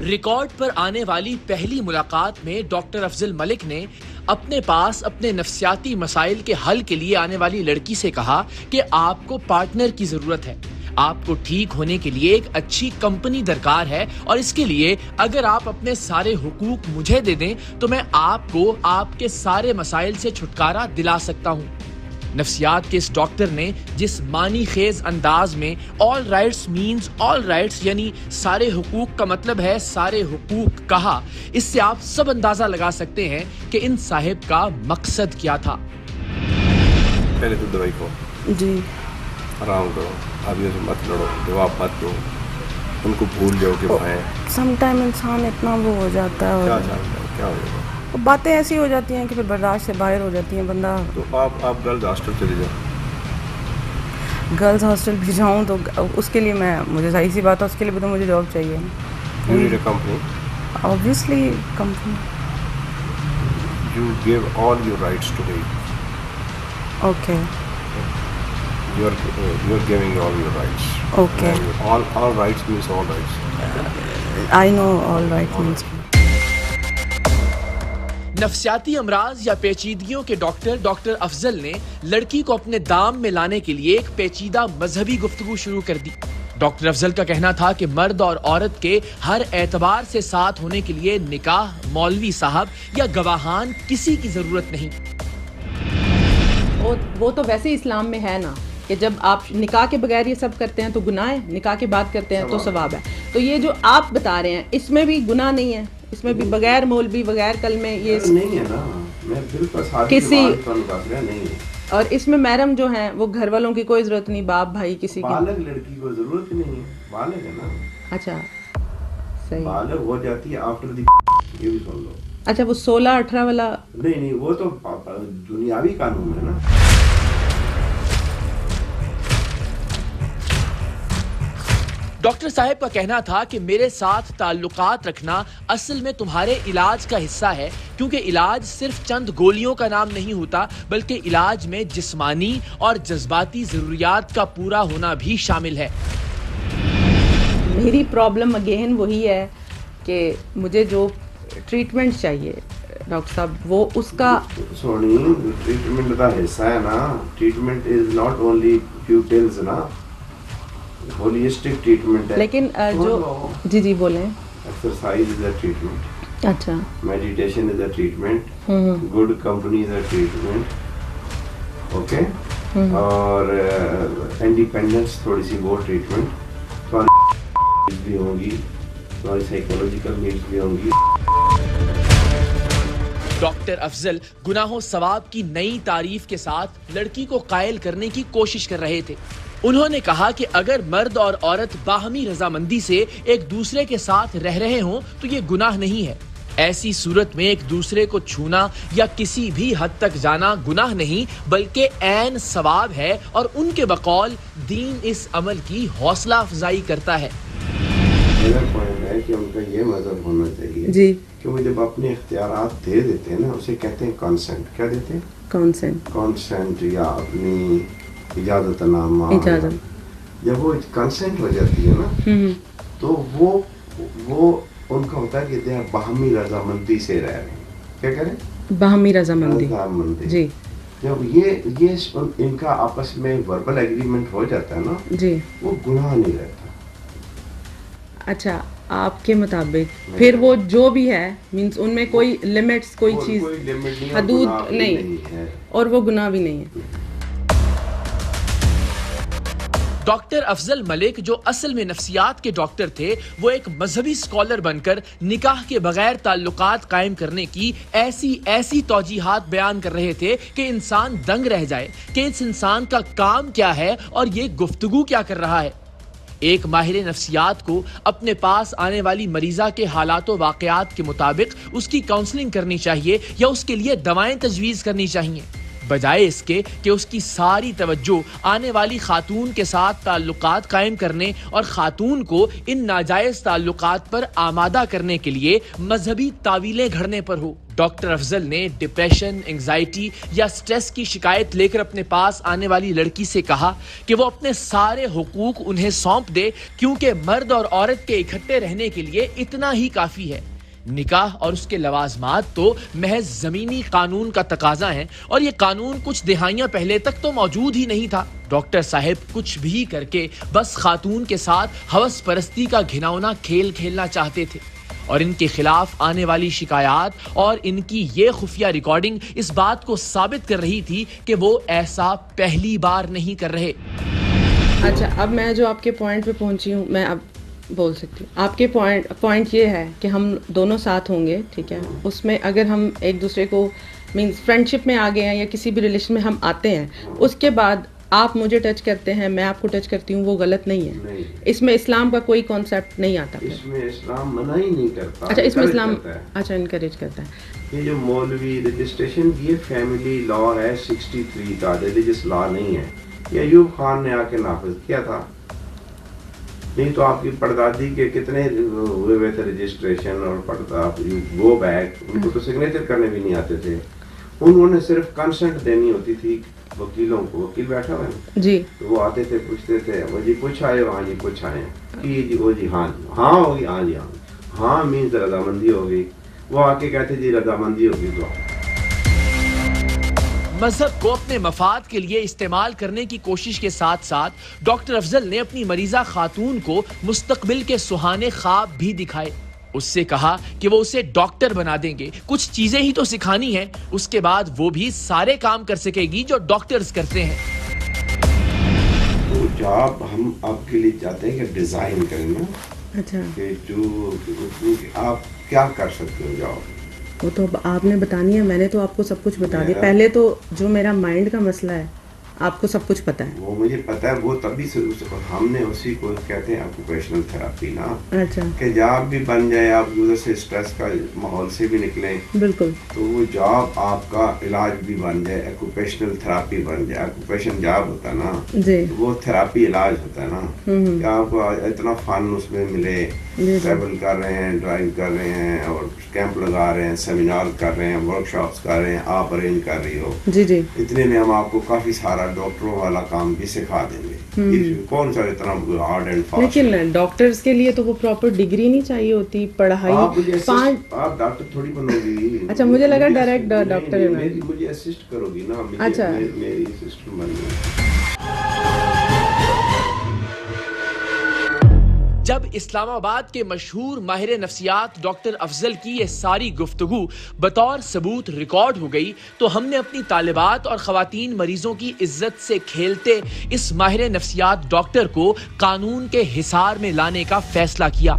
Record پر آنے والی پہلی ملاقات میں ڈاکٹر افضل ملک نے اپنے پاس اپنے نفسیاتی مسائل کے حل کے لیے آنے والی لڑکی سے کہا کہ آپ کو پارٹنر کی ضرورت ہے، آپ کو ٹھیک ہونے کے لیے ایک اچھی کمپنی درکار ہے، اور اس کے لیے اگر آپ اپنے سارے حقوق مجھے دے دیں تو میں آپ کو آپ کے سارے مسائل سے چھٹکارا دلا سکتا ہوں۔ نفسیات کے اس ڈاکٹر نے جس معنی خیز انداز میں آل رائٹس مینز آل رائٹس یعنی سارے حقوق کا مطلب ہے سارے حقوق کہا، اس سے آپ سب اندازہ لگا سکتے ہیں کہ ان صاحب کا مقصد کیا تھا۔ پہلے تو دوائی کو جی آرام کرو، بھابھیوں سے مت لڑو، جواب مت دو، ان کو بھول جاؤ کہ وہ ہیں۔ سم ٹائم انسان اتنا وہ ہو جاتا ہے کیا اور جانتا ہے کیا ہوگا، باتیں ایسی ہو جاتی ہیں کہ پھر برداشت سے باہر ہو جاتی ہیں بندہ۔ تو آپ گرلز ہاسٹل چلے جاؤ۔ گرلز ہاسٹل بھی جاؤں تو اس کے لیے مجھے صحیح سی بات ہے، اس کے لیے بھی تو مجھے جاب چاہیے۔ You need a company. Obviously company. You give all your rights to me. Okay. You're giving all your rights. Okay. All rights means all rights. I know all right means. نفسیاتی امراض یا پیچیدگیوں کے doctor افضل نے لڑکی کو اپنے دام میں لانے کے لیے ایک پیچیدہ مذہبی گفتگو شروع کر دی۔ ڈاکٹر افضل کا کہنا تھا کہ مرد اور عورت کے ہر اعتبار سے ساتھ ہونے کے لیے نکاح، مولوی صاحب یا گواہان کسی کی ضرورت نہیں۔ وہ تو ویسے اسلام میں ہے نا کہ جب آپ نکاح کے بغیر یہ سب کرتے ہیں تو گناہ ہے، نکاح کے بعد کرتے ہیں تو ثواب ہے۔ تو یہ جو آپ بتا رہے ہیں اس میں بھی گناہ نہیں ہے، اس میں بھی بغیر مولوی بغیر کلمے یہ نہیں ہے نا، میں بالکل کسی نہیں ہے۔ اور اس میں محرم جو ہیں وہ گھر والوں کی کوئی ضرورت نہیں، باپ بھائی کسی کی۔ بالغ لڑکی کو ضرورت نہیں ہے، بالغ ہے نا۔ اچھا صحیح، بالغ ہو جاتی ہے آفٹر دی، یہ بھی سن لو۔ اچھا وہ 16-18 والا نہیں وہ تو دنیاوی قانون ہے نا۔ ڈاکٹر صاحب کا کہنا تھا کہ میرے ساتھ تعلقات رکھنا اصل میں تمہارے علاج کا حصہ ہے، کیونکہ علاج صرف چند گولیوں کا نام نہیں ہوتا بلکہ علاج میں جسمانی اور جذباتی ضروریات کا پورا ہونا بھی شامل ہے۔ میری پرابلم اگین وہی ہے کہ مجھے جو ٹریٹمنٹ چاہیے ڈاکٹر صاحب وہ اس کا سونی ٹریٹمنٹ کا حصہ ہے نا۔ Treatment is not only few pills نا، ہولسٹک ٹریٹمنٹ ہے۔ لیکن جو جی بولیں، ایکسرسائز از اے ٹریٹمنٹ، اچھا meditation is a treatment, good company is a treatment, okay, اور انڈیپینڈنس تھوڑی سی وہ ٹریٹمنٹ، تھوڑی بھی ہوں گی، تھوڑی سائیکولوجیکل نیڈس بھی ہوں گی۔ ڈاکٹر افضل گناہ و ثواب کی نئی تعریف کے ساتھ لڑکی کو قائل کرنے کی کوشش کر رہے تھے۔ انہوں نے کہا کہ اگر مرد اور عورت باہمی رضامندی سے ایک دوسرے کے ساتھ رہ رہے ہوں تو یہ گناہ نہیں ہے۔ ایسی صورت میں ایک دوسرے کو چھونا یا کسی بھی حد تک جانا گناہ نہیں بلکہ عین ثواب ہے، اور ان کے بقول دین اس عمل کی حوصلہ افزائی کرتا ہے۔ میرا پوائنٹ ہے کہ ان کا یہ مذہب ہونا چاہیے جی کہ وہ جب اپنے اختیارات دے دیتے ہیں نا، اسے کہتے ہیں کانسنٹ۔ کیا دیتے ہیں؟ کانسنٹ یا اپنی اجازت نامہ۔ جب وہ کنسنٹ ہو جاتی ہے نا تو وہ ان کا ہوتا ہے کہ باہمی رضامندی سے رہ رہے ہیں۔ کیا کہہ رہے ہیں؟ باہمی رضامندی جی۔ جب یہ ان کا آپس میں وربل ایگریمنٹ ہو جاتا ہے نا جی، وہ گناہ نہیں رہتا۔ اچھا آپ کے مطابق پھر وہ جو بھی ہے مینس ان میں کوئی لمٹس، کوئی چیز حدود نہیں ہے، اور وہ گناہ بھی نہیں ہے۔ ڈاکٹر افضل ملک جو اصل میں نفسیات کے ڈاکٹر تھے، وہ ایک مذہبی اسکالر بن کر نکاح کے بغیر تعلقات قائم کرنے کی ایسی توجیحات بیان کر رہے تھے کہ انسان دنگ رہ جائے کہ اس انسان کا کام کیا ہے اور یہ گفتگو کیا کر رہا ہے۔ ایک ماہر نفسیات کو اپنے پاس آنے والی مریضہ کے حالات و واقعات کے مطابق اس کی کاؤنسلنگ کرنی چاہیے یا اس کے لیے دوائیں تجویز کرنی چاہیے، بجائے اس کے کہ اس کی ساری توجہ آنے والی خاتون کے ساتھ تعلقات قائم کرنے اور خاتون کو ان ناجائز تعلقات پر آمادہ کرنے کے لیے مذہبی تعویلیں گھڑنے پر ہو۔ ڈاکٹر افضل نے ڈپریشن، انگزائٹی یا سٹریس کی شکایت لے کر اپنے پاس آنے والی لڑکی سے کہا کہ وہ اپنے سارے حقوق انہیں سونپ دے، کیونکہ مرد اور عورت کے اکٹھے رہنے کے لیے اتنا ہی کافی ہے۔ نکاح اور اس کے لوازمات تو محض زمینی قانون کا تقاضا ہیں، اور یہ قانون کچھ دہائیاں پہلے تک تو موجود ہی نہیں تھا۔ ڈاکٹر صاحب کچھ بھی کر کے بس خاتون کے ساتھ ہوس پرستی کا گھناؤنا کھیل کھیلنا چاہتے تھے، اور ان کے خلاف آنے والی شکایات اور ان کی یہ خفیہ ریکارڈنگ اس بات کو ثابت کر رہی تھی کہ وہ ایسا پہلی بار نہیں کر رہے۔ اچھا، اب میں جو آپ کے پوائنٹ پہ پہنچی ہوں، میں اب بول سکتی ہوں۔ آپ کے پوائنٹ یہ ہے کہ ہم دونوں ساتھ ہوں گے، ٹھیک ہے، اس میں اگر ہم ایک دوسرے کو مینس فرینڈ شپ میں آگے ہیں یا کسی بھی ریلیشن میں ہم آتے ہیں، اس کے بعد آپ مجھے ٹچ کرتے ہیں، میں آپ کو ٹچ کرتی ہوں، وہ غلط نہیں ہے۔ اس میں اسلام کا کوئی کانسیپٹ نہیں آتا، اس میں اسلام منع ہی نہیں کرتا۔ اچھا، اس میں اسلام اچھا انکریج کرتا ہے۔ یہ جو مولوی رجسٹریشن یہ فیملی لا ہے 63 کا، ریلیجس لا نہیں ہے، یہ ایوب خان نے آ کے نافذ کیا تھا۔ نہیں تو آپ کی پردادی کے کتنے ہوئے ہوئے تھے رجسٹریشن اور پرداب گو بیک، ان کو تو سگنیچر کرنے بھی نہیں آتے تھے، انہوں نے صرف کنسنٹ دینی ہوتی تھی وکیلوں کو۔ وکیل بیٹھا ہوا ہے جی، تو وہ آتے تھے، پوچھتے تھے، وہ جی کچھ آئے ہو؟ ہاں جی کچھ آئے ہیں، جی وہ جی ہاں ہاں ہوگی، ہاں جی ہاں ہاں مینز رضامندی ہوگی، وہ آ کے کہتے جی رضامندی ہوگی تو۔ مذہب کو اپنے مفاد کے لیے استعمال کرنے کی کوشش کے ساتھ ساتھ ڈاکٹر افضل نے اپنی مریضہ خاتون کو مستقبل کے سہانے خواب بھی دکھائے۔ اس سے کہا کہ وہ اسے ڈاکٹر بنا دیں گے، کچھ چیزیں ہی تو سکھانی ہیں، اس کے بعد وہ بھی سارے کام کر سکے گی جو ڈاکٹرز کرتے ہیں۔ تو جاب ہم آپ کے لیے چاہتے ہیں کہ ڈیزائن کریں نا، اچھا، کہ جو آپ کیا کر سکتے ہو جاب، وہ تو آپ نے بتانی ہے، میں نے تو آپ کو سب کچھ بتا دیا۔ پہلے تو جو میرا مائنڈ کا مسئلہ ہے آپ کو سب کچھ پتا ہے۔ وہ مجھے پتا ہے، وہ تبھی سے ہم نے اسی کو کہتے ہیں آکوپیشنل تھراپی نا، اچھا، کہ جاب بھی بن جائے، آپ ادھر سے اسٹریس کا ماحول سے بھی نکلیں، بالکل، تو وہ جاب آپ کا علاج بھی بن جائے، آکوپیشنل تھراپی بن جائے۔ آکوپیشن جاب ہوتا ہے نا، جی، وہ تھراپی علاج ہوتا ہے نا، کہ آپ کو اتنا فن اس میں ملے، ٹریول کر رہے ہیں، ڈرائیو کر رہے ہیں، اور کیمپ لگا رہے ہیں، سیمینار کر رہے ہیں، ورک شاپس کر رہے ہیں، آپ ارینج کر رہی ہو، جی جی، اتنے میں ہم آپ کو کافی سارا ڈاکٹروں والا کام بھی سکھا دیں گے۔ کون سا اتنا ہارڈ اینڈ فاسٹ، لیکن ڈاکٹرز کے لیے تو وہ پراپر ڈگری نہیں چاہیے ہوتی، پڑھائی آپ ڈاکٹر تھوڑی بنو گی۔ اچھا، مجھے لگا ڈائریکٹ ڈاکٹر ہے، مجھے اسسٹ کرو گی نا، اچھا، میری اسسٹنٹ بن گئی۔ جب اسلام آباد کے مشہور ماہر نفسیات ڈاکٹر افضل کی یہ ساری گفتگو بطور ثبوت ریکارڈ ہو گئی تو ہم نے اپنی طالبات اور خواتین مریضوں کی عزت سے کھیلتے اس ماہر نفسیات ڈاکٹر کو قانون کے حصار میں لانے کا فیصلہ کیا۔